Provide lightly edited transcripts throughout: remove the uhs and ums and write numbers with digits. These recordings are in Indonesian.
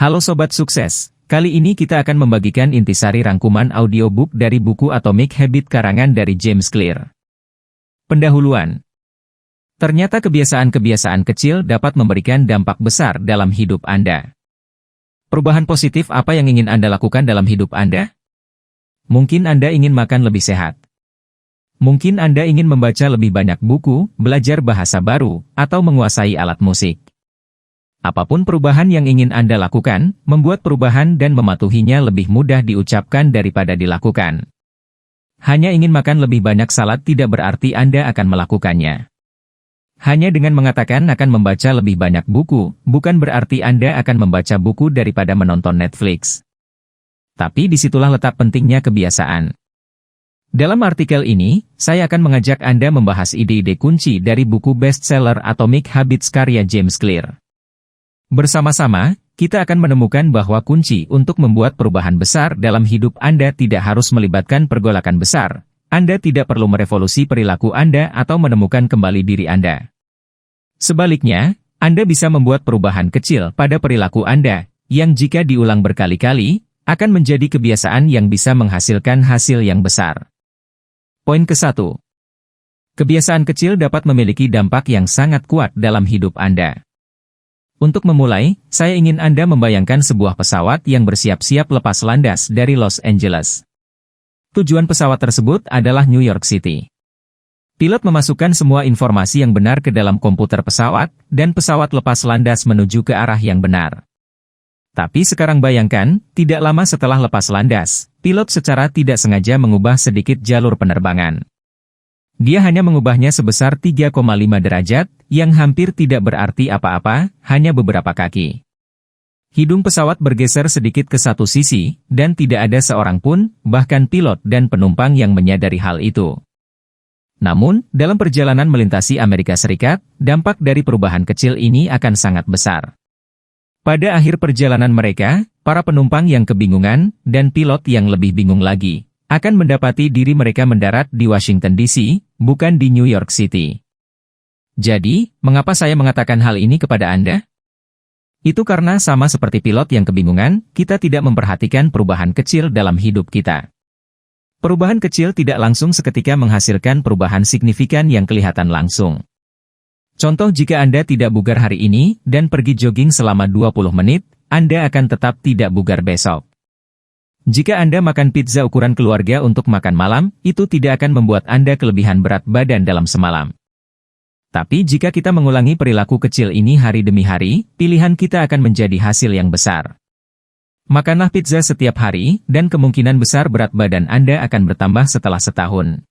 Halo Sobat Sukses, kali ini kita akan membagikan intisari rangkuman audiobook dari buku Atomic Habits karangan dari James Clear. Pendahuluan. Ternyata kebiasaan-kebiasaan kecil dapat memberikan dampak besar dalam hidup Anda. Perubahan positif apa yang ingin Anda lakukan dalam hidup Anda? Mungkin Anda ingin makan lebih sehat. Mungkin Anda ingin membaca lebih banyak buku, belajar bahasa baru, atau menguasai alat musik. Apapun perubahan yang ingin Anda lakukan, membuat perubahan dan mematuhinya lebih mudah diucapkan daripada dilakukan. Hanya ingin makan lebih banyak salad tidak berarti Anda akan melakukannya. Hanya dengan mengatakan akan membaca lebih banyak buku, bukan berarti Anda akan membaca buku daripada menonton Netflix. Tapi disitulah letak pentingnya kebiasaan. Dalam artikel ini, saya akan mengajak Anda membahas ide-ide kunci dari buku bestseller Atomic Habits karya James Clear. Bersama-sama, kita akan menemukan bahwa kunci untuk membuat perubahan besar dalam hidup Anda tidak harus melibatkan pergolakan besar. Anda tidak perlu merevolusi perilaku Anda atau menemukan kembali diri Anda. Sebaliknya, Anda bisa membuat perubahan kecil pada perilaku Anda, yang jika diulang berkali-kali, akan menjadi kebiasaan yang bisa menghasilkan hasil yang besar. Poin ke-1. Kebiasaan kecil dapat memiliki dampak yang sangat kuat dalam hidup Anda. Untuk memulai, saya ingin Anda membayangkan sebuah pesawat yang bersiap-siap lepas landas dari Los Angeles. Tujuan pesawat tersebut adalah New York City. Pilot memasukkan semua informasi yang benar ke dalam komputer pesawat, dan pesawat lepas landas menuju ke arah yang benar. Tapi sekarang bayangkan, tidak lama setelah lepas landas, pilot secara tidak sengaja mengubah sedikit jalur penerbangan. Dia hanya mengubahnya sebesar 3,5 derajat, yang hampir tidak berarti apa-apa, hanya beberapa kaki. Hidung pesawat bergeser sedikit ke satu sisi, dan tidak ada seorang pun, bahkan pilot dan penumpang yang menyadari hal itu. Namun, dalam perjalanan melintasi Amerika Serikat, dampak dari perubahan kecil ini akan sangat besar. Pada akhir perjalanan mereka, para penumpang yang kebingungan, dan pilot yang lebih bingung lagi, akan mendapati diri mereka mendarat di Washington DC, bukan di New York City. Jadi, mengapa saya mengatakan hal ini kepada Anda? Itu karena sama seperti pilot yang kebingungan, kita tidak memperhatikan perubahan kecil dalam hidup kita. Perubahan kecil tidak langsung seketika menghasilkan perubahan signifikan yang kelihatan langsung. Contoh, jika Anda tidak bugar hari ini, dan pergi jogging selama 20 menit, Anda akan tetap tidak bugar besok. Jika Anda makan pizza ukuran keluarga untuk makan malam, itu tidak akan membuat Anda kelebihan berat badan dalam semalam. Tapi jika kita mengulangi perilaku kecil ini hari demi hari, pilihan kita akan menjadi hasil yang besar. Makanlah pizza setiap hari, dan kemungkinan besar berat badan Anda akan bertambah setelah setahun.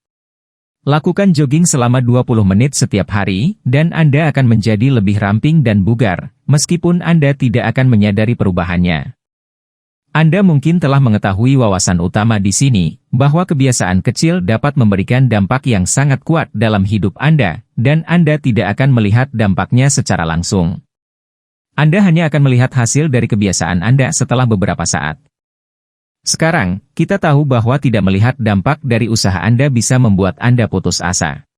Lakukan jogging selama 20 menit setiap hari, dan Anda akan menjadi lebih ramping dan bugar, meskipun Anda tidak akan menyadari perubahannya. Anda mungkin telah mengetahui wawasan utama di sini, bahwa kebiasaan kecil dapat memberikan dampak yang sangat kuat dalam hidup Anda, dan Anda tidak akan melihat dampaknya secara langsung. Anda hanya akan melihat hasil dari kebiasaan Anda setelah beberapa saat. Sekarang, kita tahu bahwa tidak melihat dampak dari usaha Anda bisa membuat Anda putus asa.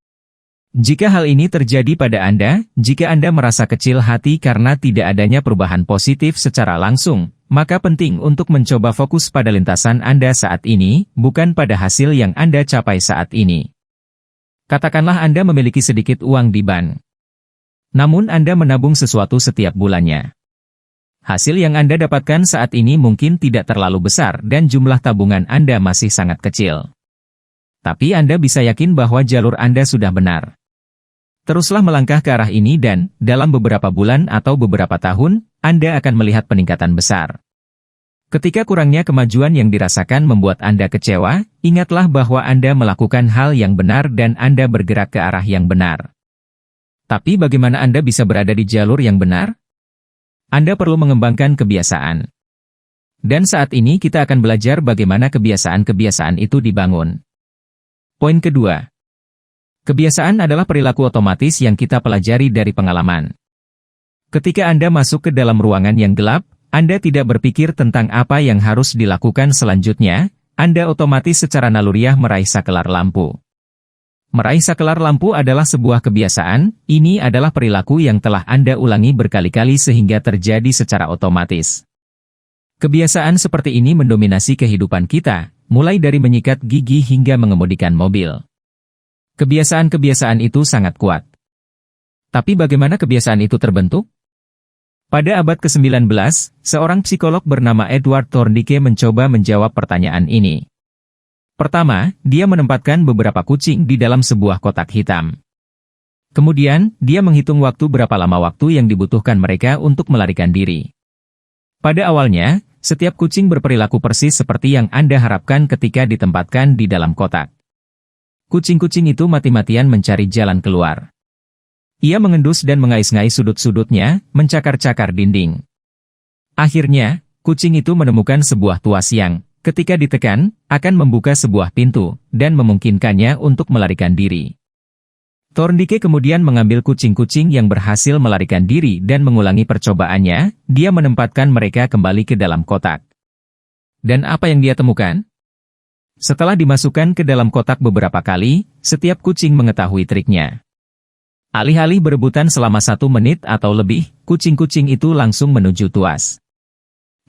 Jika hal ini terjadi pada Anda, jika Anda merasa kecil hati karena tidak adanya perubahan positif secara langsung, maka penting untuk mencoba fokus pada lintasan Anda saat ini, bukan pada hasil yang Anda capai saat ini. Katakanlah Anda memiliki sedikit uang di bank. Namun Anda menabung sesuatu setiap bulannya. Hasil yang Anda dapatkan saat ini mungkin tidak terlalu besar dan jumlah tabungan Anda masih sangat kecil. Tapi Anda bisa yakin bahwa jalur Anda sudah benar. Teruslah melangkah ke arah ini dan, dalam beberapa bulan atau beberapa tahun, Anda akan melihat peningkatan besar. Ketika kurangnya kemajuan yang dirasakan membuat Anda kecewa, ingatlah bahwa Anda melakukan hal yang benar dan Anda bergerak ke arah yang benar. Tapi bagaimana Anda bisa berada di jalur yang benar? Anda perlu mengembangkan kebiasaan. Dan saat ini kita akan belajar bagaimana kebiasaan-kebiasaan itu dibangun. Poin kedua. Kebiasaan adalah perilaku otomatis yang kita pelajari dari pengalaman. Ketika Anda masuk ke dalam ruangan yang gelap, Anda tidak berpikir tentang apa yang harus dilakukan selanjutnya, Anda otomatis secara naluriah meraih saklar lampu. Meraih saklar lampu adalah sebuah kebiasaan, ini adalah perilaku yang telah Anda ulangi berkali-kali sehingga terjadi secara otomatis. Kebiasaan seperti ini mendominasi kehidupan kita, mulai dari menyikat gigi hingga mengemudikan mobil. Kebiasaan-kebiasaan itu sangat kuat. Tapi bagaimana kebiasaan itu terbentuk? Pada abad ke-19, seorang psikolog bernama Edward Thorndike mencoba menjawab pertanyaan ini. Pertama, dia menempatkan beberapa kucing di dalam sebuah kotak hitam. Kemudian, dia menghitung waktu berapa lama waktu yang dibutuhkan mereka untuk melarikan diri. Pada awalnya, setiap kucing berperilaku persis seperti yang Anda harapkan ketika ditempatkan di dalam kotak. Kucing-kucing itu mati-matian mencari jalan keluar. Ia mengendus dan mengais-ngais sudut-sudutnya, mencakar-cakar dinding. Akhirnya, kucing itu menemukan sebuah tuas yang, ketika ditekan, akan membuka sebuah pintu, dan memungkinkannya untuk melarikan diri. Thorndike kemudian mengambil kucing-kucing yang berhasil melarikan diri dan mengulangi percobaannya, dia menempatkan mereka kembali ke dalam kotak. Dan apa yang dia temukan? Setelah dimasukkan ke dalam kotak beberapa kali, setiap kucing mengetahui triknya. Alih-alih berebutan selama 1 menit atau lebih, kucing-kucing itu langsung menuju tuas.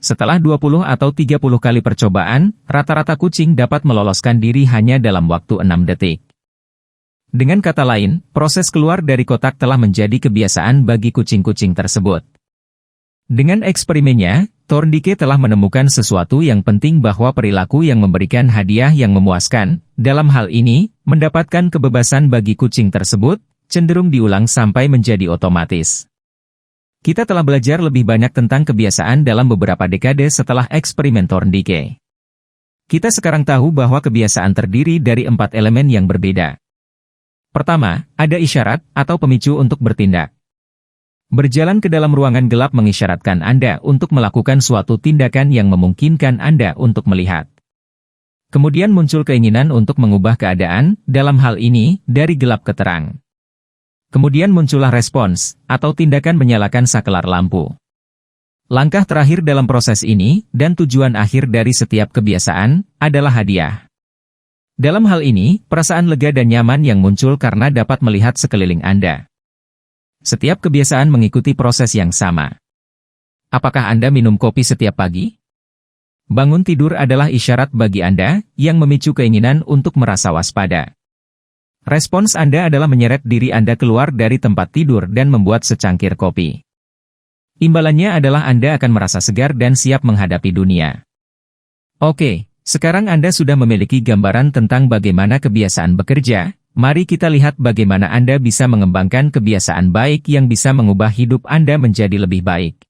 Setelah 20 atau 30 kali percobaan, rata-rata kucing dapat meloloskan diri hanya dalam waktu 6 detik. Dengan kata lain, proses keluar dari kotak telah menjadi kebiasaan bagi kucing-kucing tersebut. Dengan eksperimennya, Thorndike telah menemukan sesuatu yang penting bahwa perilaku yang memberikan hadiah yang memuaskan, dalam hal ini, mendapatkan kebebasan bagi kucing tersebut, cenderung diulang sampai menjadi otomatis. Kita telah belajar lebih banyak tentang kebiasaan dalam beberapa dekade setelah eksperimen Thorndike. Kita sekarang tahu bahwa kebiasaan terdiri dari 4 elemen yang berbeda. Pertama, ada isyarat atau pemicu untuk bertindak. Berjalan ke dalam ruangan gelap mengisyaratkan Anda untuk melakukan suatu tindakan yang memungkinkan Anda untuk melihat. Kemudian muncul keinginan untuk mengubah keadaan, dalam hal ini, dari gelap ke terang. Kemudian muncullah respons, atau tindakan menyalakan saklar lampu. Langkah terakhir dalam proses ini, dan tujuan akhir dari setiap kebiasaan, adalah hadiah. Dalam hal ini, perasaan lega dan nyaman yang muncul karena dapat melihat sekeliling Anda. Setiap kebiasaan mengikuti proses yang sama. Apakah Anda minum kopi setiap pagi? Bangun tidur adalah isyarat bagi Anda, yang memicu keinginan untuk merasa waspada. Respons Anda adalah menyeret diri Anda keluar dari tempat tidur dan membuat secangkir kopi. Imbalannya adalah Anda akan merasa segar dan siap menghadapi dunia. Oke, sekarang Anda sudah memiliki gambaran tentang bagaimana kebiasaan bekerja. Mari kita lihat bagaimana Anda bisa mengembangkan kebiasaan baik yang bisa mengubah hidup Anda menjadi lebih baik.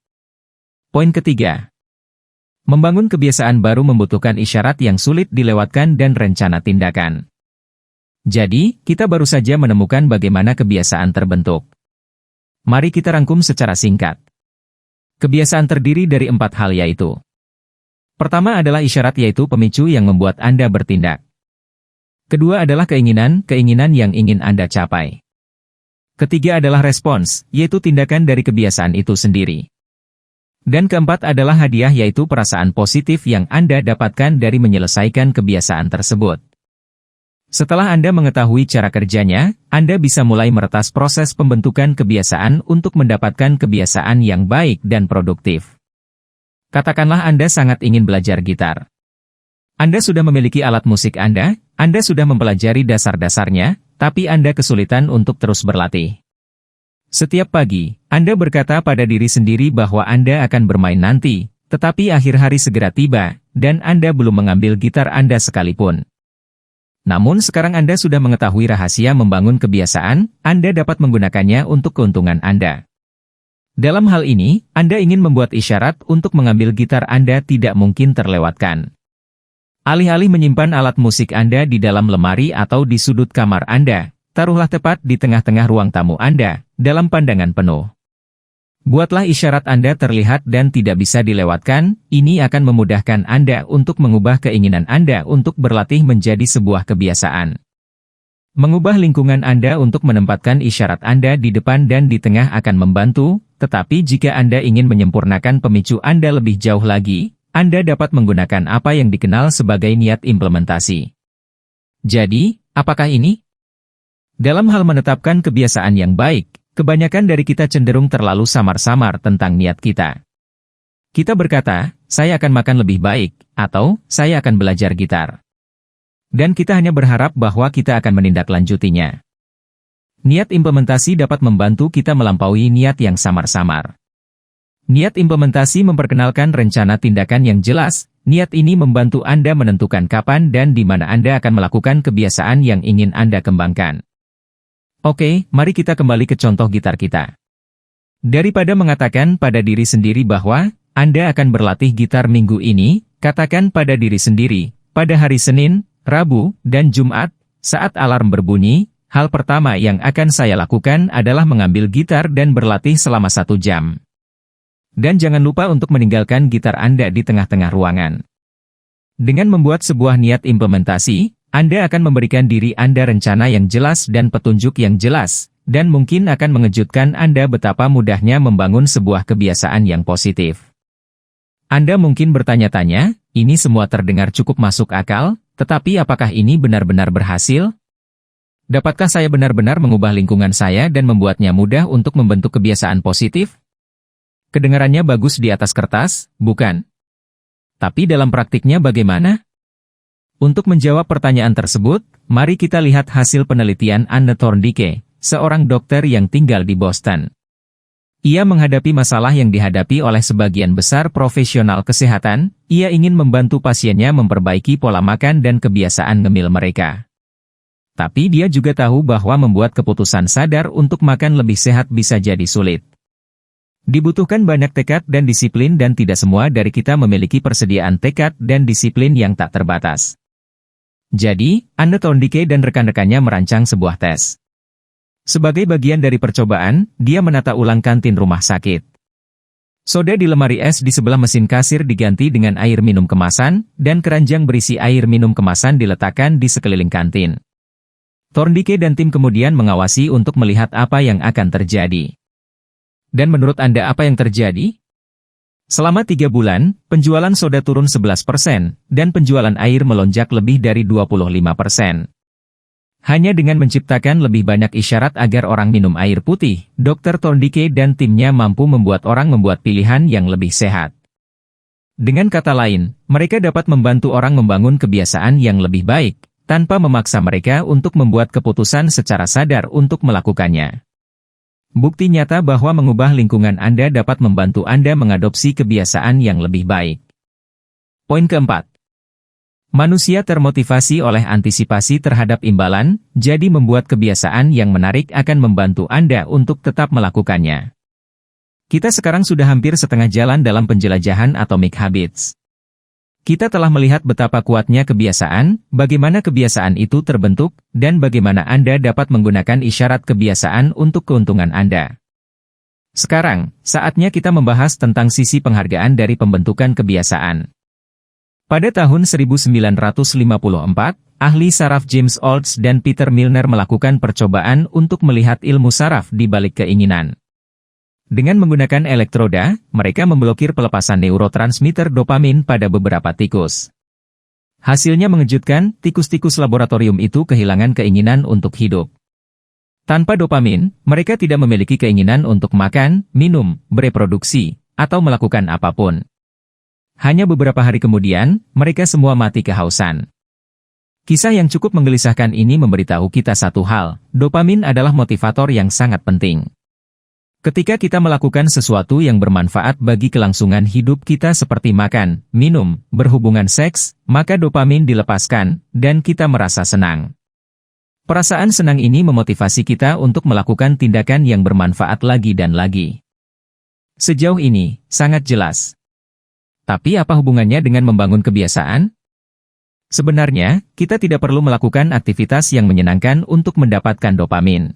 Poin ketiga. Membangun kebiasaan baru membutuhkan isyarat yang sulit dilewatkan dan rencana tindakan. Jadi, kita baru saja menemukan bagaimana kebiasaan terbentuk. Mari kita rangkum secara singkat. Kebiasaan terdiri dari 4 hal yaitu. Pertama adalah isyarat yaitu pemicu yang membuat Anda bertindak. Kedua adalah keinginan yang ingin Anda capai. Ketiga adalah respons, yaitu tindakan dari kebiasaan itu sendiri. Dan keempat adalah hadiah yaitu perasaan positif yang Anda dapatkan dari menyelesaikan kebiasaan tersebut. Setelah Anda mengetahui cara kerjanya, Anda bisa mulai meretas proses pembentukan kebiasaan untuk mendapatkan kebiasaan yang baik dan produktif. Katakanlah Anda sangat ingin belajar gitar. Anda sudah memiliki alat musik Anda sudah mempelajari dasar-dasarnya, tapi Anda kesulitan untuk terus berlatih. Setiap pagi, Anda berkata pada diri sendiri bahwa Anda akan bermain nanti, tetapi akhir hari segera tiba, dan Anda belum mengambil gitar Anda sekalipun. Namun sekarang Anda sudah mengetahui rahasia membangun kebiasaan, Anda dapat menggunakannya untuk keuntungan Anda. Dalam hal ini, Anda ingin membuat isyarat untuk mengambil gitar Anda tidak mungkin terlewatkan. Alih-alih menyimpan alat musik Anda di dalam lemari atau di sudut kamar Anda, taruhlah tepat di tengah-tengah ruang tamu Anda, dalam pandangan penuh. Buatlah isyarat Anda terlihat dan tidak bisa dilewatkan, ini akan memudahkan Anda untuk mengubah keinginan Anda untuk berlatih menjadi sebuah kebiasaan. Mengubah lingkungan Anda untuk menempatkan isyarat Anda di depan dan di tengah akan membantu, tetapi jika Anda ingin menyempurnakan pemicu Anda lebih jauh lagi, Anda dapat menggunakan apa yang dikenal sebagai niat implementasi. Jadi, apakah ini? Dalam hal menetapkan kebiasaan yang baik, kebanyakan dari kita cenderung terlalu samar-samar tentang niat kita. Kita berkata, saya akan makan lebih baik, atau saya akan belajar gitar. Dan kita hanya berharap bahwa kita akan menindaklanjutinya. Niat implementasi dapat membantu kita melampaui niat yang samar-samar. Niat implementasi memperkenalkan rencana tindakan yang jelas. Niat ini membantu Anda menentukan kapan dan di mana Anda akan melakukan kebiasaan yang ingin Anda kembangkan. Oke, mari kita kembali ke contoh gitar kita. Daripada mengatakan pada diri sendiri bahwa Anda akan berlatih gitar minggu ini, katakan pada diri sendiri, pada hari Senin, Rabu, dan Jumat, saat alarm berbunyi, hal pertama yang akan saya lakukan adalah mengambil gitar dan berlatih selama 1 jam. Dan jangan lupa untuk meninggalkan gitar Anda di tengah-tengah ruangan. Dengan membuat sebuah niat implementasi, Anda akan memberikan diri Anda rencana yang jelas dan petunjuk yang jelas, dan mungkin akan mengejutkan Anda betapa mudahnya membangun sebuah kebiasaan yang positif. Anda mungkin bertanya-tanya, ini semua terdengar cukup masuk akal, tetapi apakah ini benar-benar berhasil? Dapatkah saya benar-benar mengubah lingkungan saya dan membuatnya mudah untuk membentuk kebiasaan positif? Kedengarannya bagus di atas kertas, bukan? Tapi dalam praktiknya bagaimana? Untuk menjawab pertanyaan tersebut, mari kita lihat hasil penelitian Anne Thorndike, seorang dokter yang tinggal di Boston. Ia menghadapi masalah yang dihadapi oleh sebagian besar profesional kesehatan. Ia ingin membantu pasiennya memperbaiki pola makan dan kebiasaan ngemil mereka. Tapi dia juga tahu bahwa membuat keputusan sadar untuk makan lebih sehat bisa jadi sulit. Dibutuhkan banyak tekad dan disiplin dan tidak semua dari kita memiliki persediaan tekad dan disiplin yang tak terbatas. Jadi, Anne Thorndike dan rekan-rekannya merancang sebuah tes. Sebagai bagian dari percobaan, dia menata ulang kantin rumah sakit. Soda di lemari es di sebelah mesin kasir diganti dengan air minum kemasan, dan keranjang berisi air minum kemasan diletakkan di sekeliling kantin. Thorndike dan tim kemudian mengawasi untuk melihat apa yang akan terjadi. Dan menurut Anda apa yang terjadi? Selama 3 bulan, penjualan soda turun 11%, dan penjualan air melonjak lebih dari 25%. Hanya dengan menciptakan lebih banyak isyarat agar orang minum air putih, Dr. Thorndike dan timnya mampu membuat orang membuat pilihan yang lebih sehat. Dengan kata lain, mereka dapat membantu orang membangun kebiasaan yang lebih baik, tanpa memaksa mereka untuk membuat keputusan secara sadar untuk melakukannya. Bukti nyata bahwa mengubah lingkungan Anda dapat membantu Anda mengadopsi kebiasaan yang lebih baik. Poin keempat. Manusia termotivasi oleh antisipasi terhadap imbalan, jadi membuat kebiasaan yang menarik akan membantu Anda untuk tetap melakukannya. Kita sekarang sudah hampir setengah jalan dalam penjelajahan Atomic Habits. Kita telah melihat betapa kuatnya kebiasaan, bagaimana kebiasaan itu terbentuk, dan bagaimana Anda dapat menggunakan isyarat kebiasaan untuk keuntungan Anda. Sekarang, saatnya kita membahas tentang sisi penghargaan dari pembentukan kebiasaan. Pada tahun 1954, ahli saraf James Olds dan Peter Milner melakukan percobaan untuk melihat ilmu saraf di balik keinginan. Dengan menggunakan elektroda, mereka memblokir pelepasan neurotransmitter dopamin pada beberapa tikus. Hasilnya mengejutkan, tikus-tikus laboratorium itu kehilangan keinginan untuk hidup. Tanpa dopamin, mereka tidak memiliki keinginan untuk makan, minum, bereproduksi, atau melakukan apapun. Hanya beberapa hari kemudian, mereka semua mati kehausan. Kisah yang cukup menggelisahkan ini memberitahu kita satu hal, dopamin adalah motivator yang sangat penting. Ketika kita melakukan sesuatu yang bermanfaat bagi kelangsungan hidup kita seperti makan, minum, berhubungan seks, maka dopamin dilepaskan, dan kita merasa senang. Perasaan senang ini memotivasi kita untuk melakukan tindakan yang bermanfaat lagi dan lagi. Sejauh ini, sangat jelas. Tapi apa hubungannya dengan membangun kebiasaan? Sebenarnya, kita tidak perlu melakukan aktivitas yang menyenangkan untuk mendapatkan dopamin.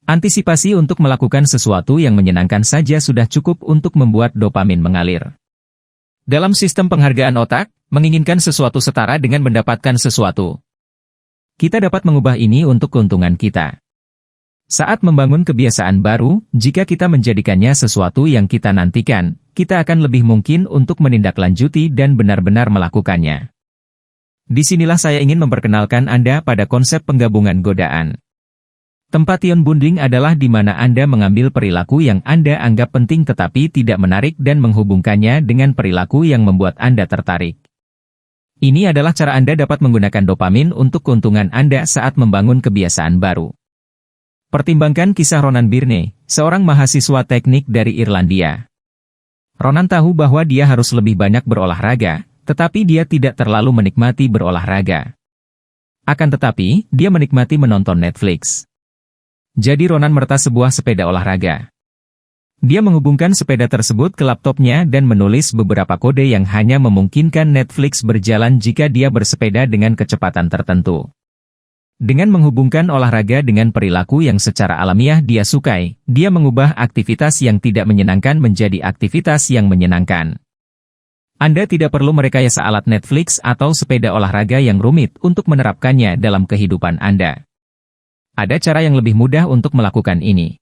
Antisipasi untuk melakukan sesuatu yang menyenangkan saja sudah cukup untuk membuat dopamin mengalir. Dalam sistem penghargaan otak, menginginkan sesuatu setara dengan mendapatkan sesuatu. Kita dapat mengubah ini untuk keuntungan kita. Saat membangun kebiasaan baru, jika kita menjadikannya sesuatu yang kita nantikan, kita akan lebih mungkin untuk menindaklanjuti dan benar-benar melakukannya. Disinilah saya ingin memperkenalkan Anda pada konsep penggabungan godaan. Temptation bonding adalah di mana Anda mengambil perilaku yang Anda anggap penting tetapi tidak menarik dan menghubungkannya dengan perilaku yang membuat Anda tertarik. Ini adalah cara Anda dapat menggunakan dopamin untuk keuntungan Anda saat membangun kebiasaan baru. Pertimbangkan kisah Ronan Byrne, seorang mahasiswa teknik dari Irlandia. Ronan tahu bahwa dia harus lebih banyak berolahraga, tetapi dia tidak terlalu menikmati berolahraga. Akan tetapi, dia menikmati menonton Netflix. Jadi Ronan meretas sebuah sepeda olahraga. Dia menghubungkan sepeda tersebut ke laptopnya dan menulis beberapa kode yang hanya memungkinkan Netflix berjalan jika dia bersepeda dengan kecepatan tertentu. Dengan menghubungkan olahraga dengan perilaku yang secara alamiah dia sukai, dia mengubah aktivitas yang tidak menyenangkan menjadi aktivitas yang menyenangkan. Anda tidak perlu merekayasa alat Netflix atau sepeda olahraga yang rumit untuk menerapkannya dalam kehidupan Anda. Ada cara yang lebih mudah untuk melakukan ini.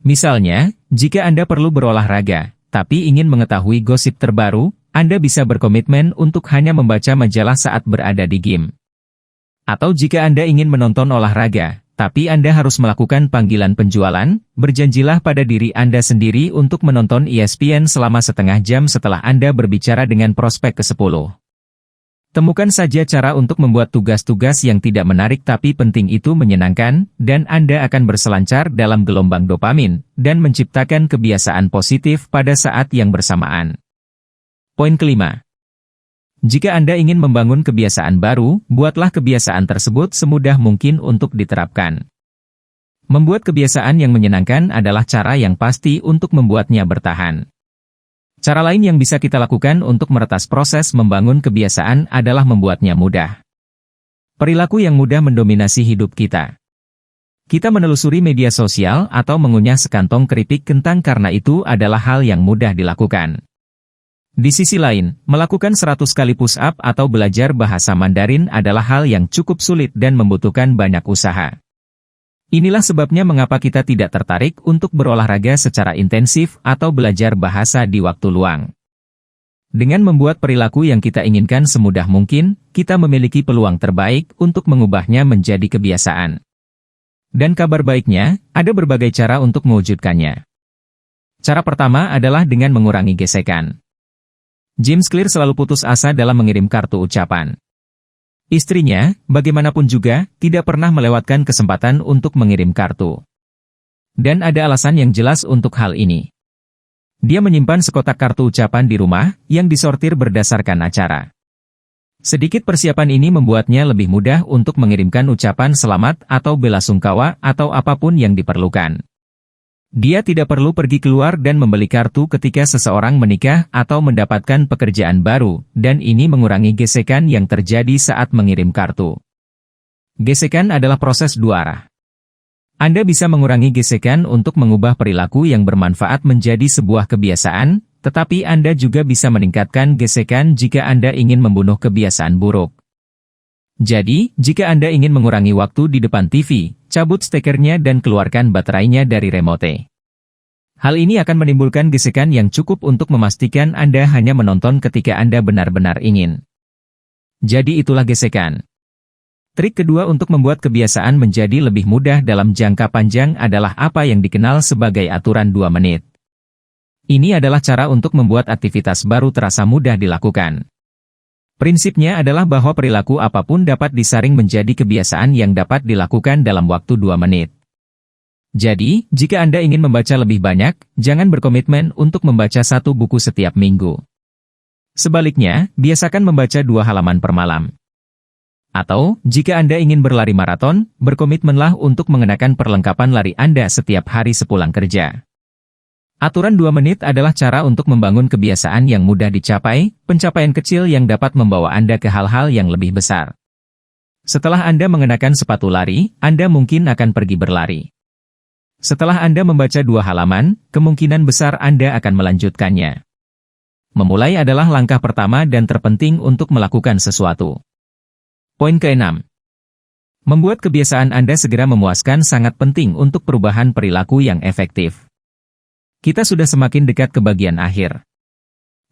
Misalnya, jika Anda perlu berolahraga, tapi ingin mengetahui gosip terbaru, Anda bisa berkomitmen untuk hanya membaca majalah saat berada di gym. Atau jika Anda ingin menonton olahraga, tapi Anda harus melakukan panggilan penjualan, berjanjilah pada diri Anda sendiri untuk menonton ESPN selama setengah jam setelah Anda berbicara dengan prospek ke-10. Temukan saja cara untuk membuat tugas-tugas yang tidak menarik tapi penting itu menyenangkan, dan Anda akan berselancar dalam gelombang dopamin, dan menciptakan kebiasaan positif pada saat yang bersamaan. Poin kelima. Jika Anda ingin membangun kebiasaan baru, buatlah kebiasaan tersebut semudah mungkin untuk diterapkan. Membuat kebiasaan yang menyenangkan adalah cara yang pasti untuk membuatnya bertahan. Cara lain yang bisa kita lakukan untuk meretas proses membangun kebiasaan adalah membuatnya mudah. Perilaku yang mudah mendominasi hidup kita. Kita menelusuri media sosial atau mengunyah sekantong keripik kentang karena itu adalah hal yang mudah dilakukan. Di sisi lain, melakukan 100 kali push-up atau belajar bahasa Mandarin adalah hal yang cukup sulit dan membutuhkan banyak usaha. Inilah sebabnya mengapa kita tidak tertarik untuk berolahraga secara intensif atau belajar bahasa di waktu luang. Dengan membuat perilaku yang kita inginkan semudah mungkin, kita memiliki peluang terbaik untuk mengubahnya menjadi kebiasaan. Dan kabar baiknya, ada berbagai cara untuk mewujudkannya. Cara pertama adalah dengan mengurangi gesekan. James Clear selalu putus asa dalam mengirim kartu ucapan. Istrinya, bagaimanapun juga, tidak pernah melewatkan kesempatan untuk mengirim kartu. Dan ada alasan yang jelas untuk hal ini. Dia menyimpan sekotak kartu ucapan di rumah, yang disortir berdasarkan acara. Sedikit persiapan ini membuatnya lebih mudah untuk mengirimkan ucapan selamat atau bela sungkawa atau apapun yang diperlukan. Dia tidak perlu pergi keluar dan membeli kartu ketika seseorang menikah atau mendapatkan pekerjaan baru, dan ini mengurangi gesekan yang terjadi saat mengirim kartu. Gesekan adalah proses dua arah. Anda bisa mengurangi gesekan untuk mengubah perilaku yang bermanfaat menjadi sebuah kebiasaan, tetapi Anda juga bisa meningkatkan gesekan jika Anda ingin membunuh kebiasaan buruk. Jadi, jika Anda ingin mengurangi waktu di depan TV, cabut stekernya dan keluarkan baterainya dari remote. Hal ini akan menimbulkan gesekan yang cukup untuk memastikan Anda hanya menonton ketika Anda benar-benar ingin. Jadi itulah gesekan. Trik kedua untuk membuat kebiasaan menjadi lebih mudah dalam jangka panjang adalah apa yang dikenal sebagai aturan 2 menit. Ini adalah cara untuk membuat aktivitas baru terasa mudah dilakukan. Prinsipnya adalah bahwa perilaku apapun dapat disaring menjadi kebiasaan yang dapat dilakukan dalam waktu 2 menit. Jadi, jika Anda ingin membaca lebih banyak, jangan berkomitmen untuk membaca 1 buku setiap minggu. Sebaliknya, biasakan membaca 2 halaman per malam. Atau, jika Anda ingin berlari maraton, berkomitmenlah untuk mengenakan perlengkapan lari Anda setiap hari sepulang kerja. Aturan 2 menit adalah cara untuk membangun kebiasaan yang mudah dicapai, pencapaian kecil yang dapat membawa Anda ke hal-hal yang lebih besar. Setelah Anda mengenakan sepatu lari, Anda mungkin akan pergi berlari. Setelah Anda membaca 2 halaman, kemungkinan besar Anda akan melanjutkannya. Memulai adalah langkah pertama dan terpenting untuk melakukan sesuatu. Poin ke-6. Membuat kebiasaan Anda segera memuaskan sangat penting untuk perubahan perilaku yang efektif. Kita sudah semakin dekat ke bagian akhir.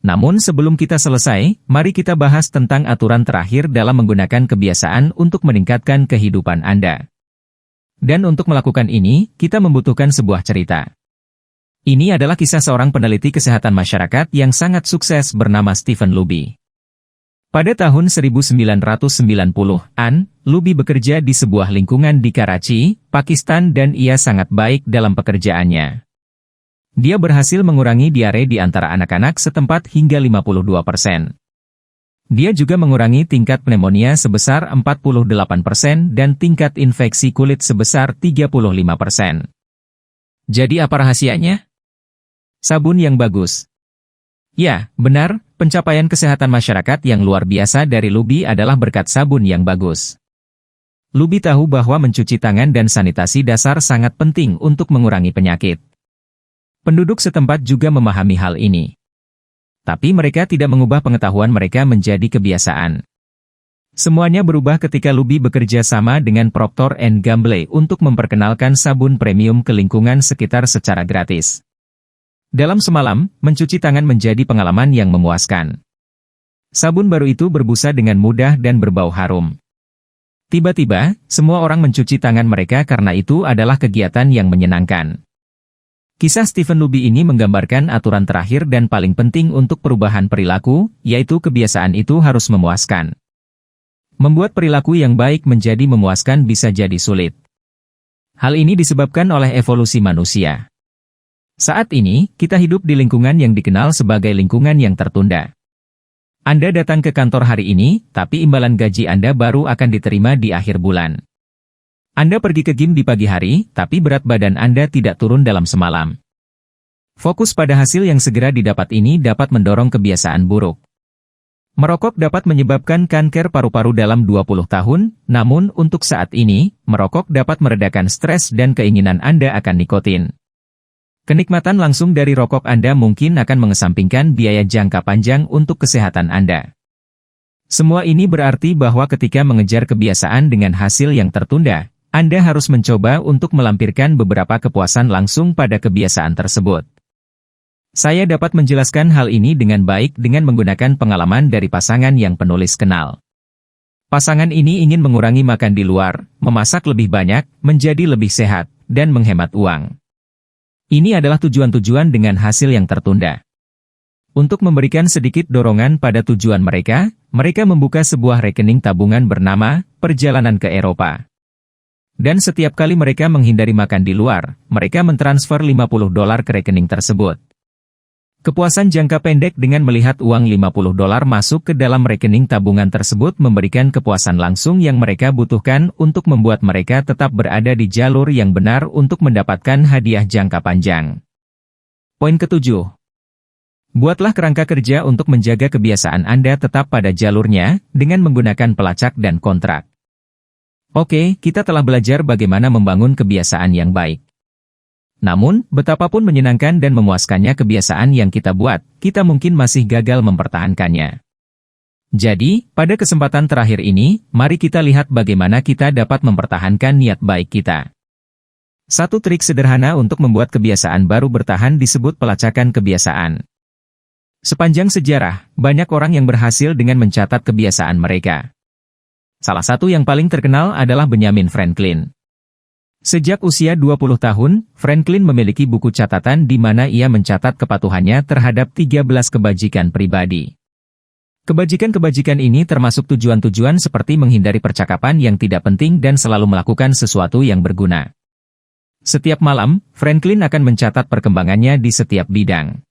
Namun sebelum kita selesai, mari kita bahas tentang aturan terakhir dalam menggunakan kebiasaan untuk meningkatkan kehidupan Anda. Dan untuk melakukan ini, kita membutuhkan sebuah cerita. Ini adalah kisah seorang peneliti kesehatan masyarakat yang sangat sukses bernama Stephen Luby. Pada tahun 1990-an, Luby bekerja di sebuah lingkungan di Karachi, Pakistan dan ia sangat baik dalam pekerjaannya. Dia berhasil mengurangi diare di antara anak-anak setempat hingga 52%. Dia juga mengurangi tingkat pneumonia sebesar 48% dan tingkat infeksi kulit sebesar 35%. Jadi apa rahasianya? Sabun yang bagus. Ya, benar, pencapaian kesehatan masyarakat yang luar biasa dari Luby adalah berkat sabun yang bagus. Luby tahu bahwa mencuci tangan dan sanitasi dasar sangat penting untuk mengurangi penyakit. Penduduk setempat juga memahami hal ini. Tapi mereka tidak mengubah pengetahuan mereka menjadi kebiasaan. Semuanya berubah ketika Luby bekerja sama dengan Procter & Gamble untuk memperkenalkan sabun premium ke lingkungan sekitar secara gratis. Dalam semalam, mencuci tangan menjadi pengalaman yang memuaskan. Sabun baru itu berbusa dengan mudah dan berbau harum. Tiba-tiba, semua orang mencuci tangan mereka karena itu adalah kegiatan yang menyenangkan. Kisah Stephen Luby ini menggambarkan aturan terakhir dan paling penting untuk perubahan perilaku, yaitu kebiasaan itu harus memuaskan. Membuat perilaku yang baik menjadi memuaskan bisa jadi sulit. Hal ini disebabkan oleh evolusi manusia. Saat ini, kita hidup di lingkungan yang dikenal sebagai lingkungan yang tertunda. Anda datang ke kantor hari ini, tapi imbalan gaji Anda baru akan diterima di akhir bulan. Anda pergi ke gym di pagi hari, tapi berat badan Anda tidak turun dalam semalam. Fokus pada hasil yang segera didapat ini dapat mendorong kebiasaan buruk. Merokok dapat menyebabkan kanker paru-paru dalam 20 tahun, namun untuk saat ini, merokok dapat meredakan stres dan keinginan Anda akan nikotin. Kenikmatan langsung dari rokok Anda mungkin akan mengesampingkan biaya jangka panjang untuk kesehatan Anda. Semua ini berarti bahwa ketika mengejar kebiasaan dengan hasil yang tertunda, Anda harus mencoba untuk melampirkan beberapa kepuasan langsung pada kebiasaan tersebut. Saya dapat menjelaskan hal ini dengan baik dengan menggunakan pengalaman dari pasangan yang penulis kenal. Pasangan ini ingin mengurangi makan di luar, memasak lebih banyak, menjadi lebih sehat, dan menghemat uang. Ini adalah tujuan-tujuan dengan hasil yang tertunda. Untuk memberikan sedikit dorongan pada tujuan mereka, mereka membuka sebuah rekening tabungan bernama Perjalanan ke Eropa. Dan setiap kali mereka menghindari makan di luar, mereka mentransfer $50 ke rekening tersebut. Kepuasan jangka pendek dengan melihat uang $50 masuk ke dalam rekening tabungan tersebut memberikan kepuasan langsung yang mereka butuhkan untuk membuat mereka tetap berada di jalur yang benar untuk mendapatkan hadiah jangka panjang. Poin ketujuh. Buatlah kerangka kerja untuk menjaga kebiasaan Anda tetap pada jalurnya dengan menggunakan pelacak dan kontrak. Oke, kita telah belajar bagaimana membangun kebiasaan yang baik. Namun, betapapun menyenangkan dan memuaskannya kebiasaan yang kita buat, kita mungkin masih gagal mempertahankannya. Jadi, pada kesempatan terakhir ini, mari kita lihat bagaimana kita dapat mempertahankan niat baik kita. Satu trik sederhana untuk membuat kebiasaan baru bertahan disebut pelacakan kebiasaan. Sepanjang sejarah, banyak orang yang berhasil dengan mencatat kebiasaan mereka. Salah satu yang paling terkenal adalah Benjamin Franklin. Sejak usia 20 tahun, Franklin memiliki buku catatan di mana ia mencatat kepatuhannya terhadap 13 kebajikan pribadi. Kebajikan-kebajikan ini termasuk tujuan-tujuan seperti menghindari percakapan yang tidak penting dan selalu melakukan sesuatu yang berguna. Setiap malam, Franklin akan mencatat perkembangannya di setiap bidang.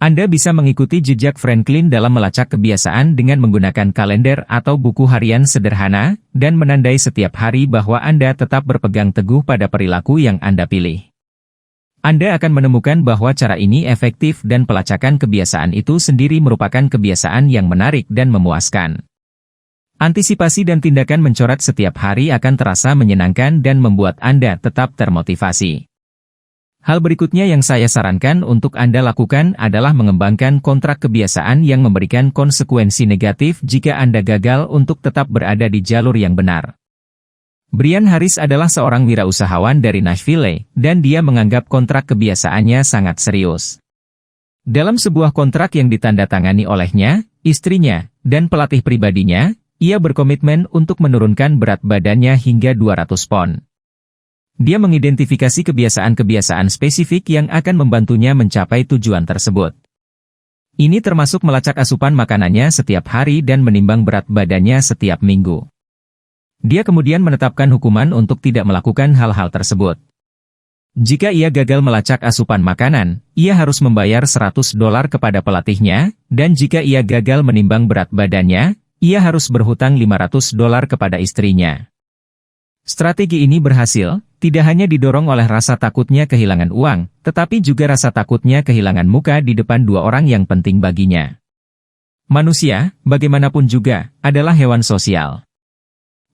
Anda bisa mengikuti jejak Franklin dalam melacak kebiasaan dengan menggunakan kalender atau buku harian sederhana, dan menandai setiap hari bahwa Anda tetap berpegang teguh pada perilaku yang Anda pilih. Anda akan menemukan bahwa cara ini efektif dan pelacakan kebiasaan itu sendiri merupakan kebiasaan yang menarik dan memuaskan. Antisipasi dan tindakan mencoret setiap hari akan terasa menyenangkan dan membuat Anda tetap termotivasi. Hal berikutnya yang saya sarankan untuk Anda lakukan adalah mengembangkan kontrak kebiasaan yang memberikan konsekuensi negatif jika Anda gagal untuk tetap berada di jalur yang benar. Brian Harris adalah seorang wirausahawan dari Nashville, dan dia menganggap kontrak kebiasaannya sangat serius. Dalam sebuah kontrak yang ditandatangani olehnya, istrinya, dan pelatih pribadinya, ia berkomitmen untuk menurunkan berat badannya hingga 200 pon. Dia mengidentifikasi kebiasaan-kebiasaan spesifik yang akan membantunya mencapai tujuan tersebut. Ini termasuk melacak asupan makanannya setiap hari dan menimbang berat badannya setiap minggu. Dia kemudian menetapkan hukuman untuk tidak melakukan hal-hal tersebut. Jika ia gagal melacak asupan makanan, ia harus membayar $100 kepada pelatihnya, dan jika ia gagal menimbang berat badannya, ia harus berhutang $500 kepada istrinya. Strategi ini berhasil, tidak hanya didorong oleh rasa takutnya kehilangan uang, tetapi juga rasa takutnya kehilangan muka di depan dua orang yang penting baginya. Manusia, bagaimanapun juga, adalah hewan sosial.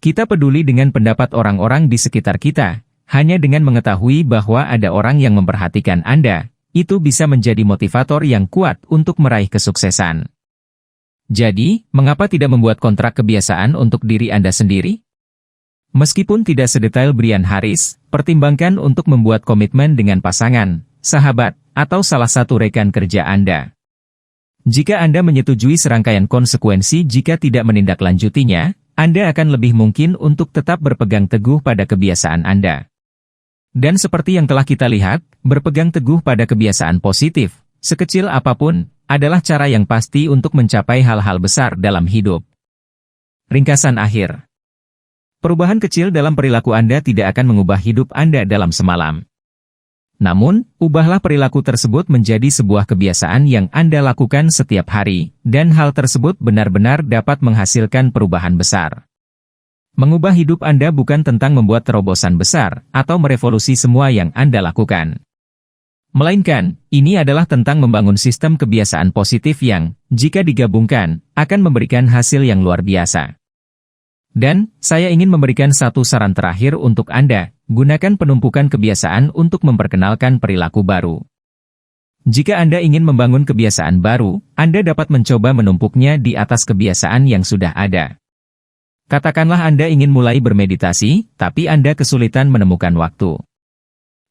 Kita peduli dengan pendapat orang-orang di sekitar kita, hanya dengan mengetahui bahwa ada orang yang memperhatikan Anda, itu bisa menjadi motivator yang kuat untuk meraih kesuksesan. Jadi, mengapa tidak membuat kontrak kebiasaan untuk diri Anda sendiri? Meskipun tidak sedetail Brian Harris, pertimbangkan untuk membuat komitmen dengan pasangan, sahabat, atau salah satu rekan kerja Anda. Jika Anda menyetujui serangkaian konsekuensi jika tidak menindaklanjutinya, Anda akan lebih mungkin untuk tetap berpegang teguh pada kebiasaan Anda. Dan seperti yang telah kita lihat, berpegang teguh pada kebiasaan positif, sekecil apapun, adalah cara yang pasti untuk mencapai hal-hal besar dalam hidup. Ringkasan akhir. Perubahan kecil dalam perilaku Anda tidak akan mengubah hidup Anda dalam semalam. Namun, ubahlah perilaku tersebut menjadi sebuah kebiasaan yang Anda lakukan setiap hari, dan hal tersebut benar-benar dapat menghasilkan perubahan besar. Mengubah hidup Anda bukan tentang membuat terobosan besar, atau merevolusi semua yang Anda lakukan. Melainkan, ini adalah tentang membangun sistem kebiasaan positif yang, jika digabungkan, akan memberikan hasil yang luar biasa. Dan, saya ingin memberikan satu saran terakhir untuk Anda, gunakan penumpukan kebiasaan untuk memperkenalkan perilaku baru. Jika Anda ingin membangun kebiasaan baru, Anda dapat mencoba menumpuknya di atas kebiasaan yang sudah ada. Katakanlah Anda ingin mulai bermeditasi, tapi Anda kesulitan menemukan waktu.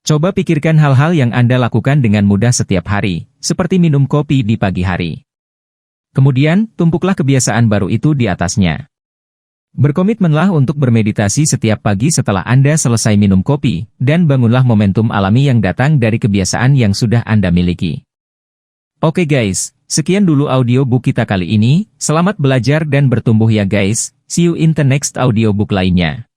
Coba pikirkan hal-hal yang Anda lakukan dengan mudah setiap hari, seperti minum kopi di pagi hari. Kemudian, tumpuklah kebiasaan baru itu di atasnya. Berkomitmenlah untuk bermeditasi setiap pagi setelah Anda selesai minum kopi, dan bangunlah momentum alami yang datang dari kebiasaan yang sudah Anda miliki. Oke guys, sekian dulu audiobook kita kali ini, selamat belajar dan bertumbuh ya guys, see you in the next audiobook lainnya.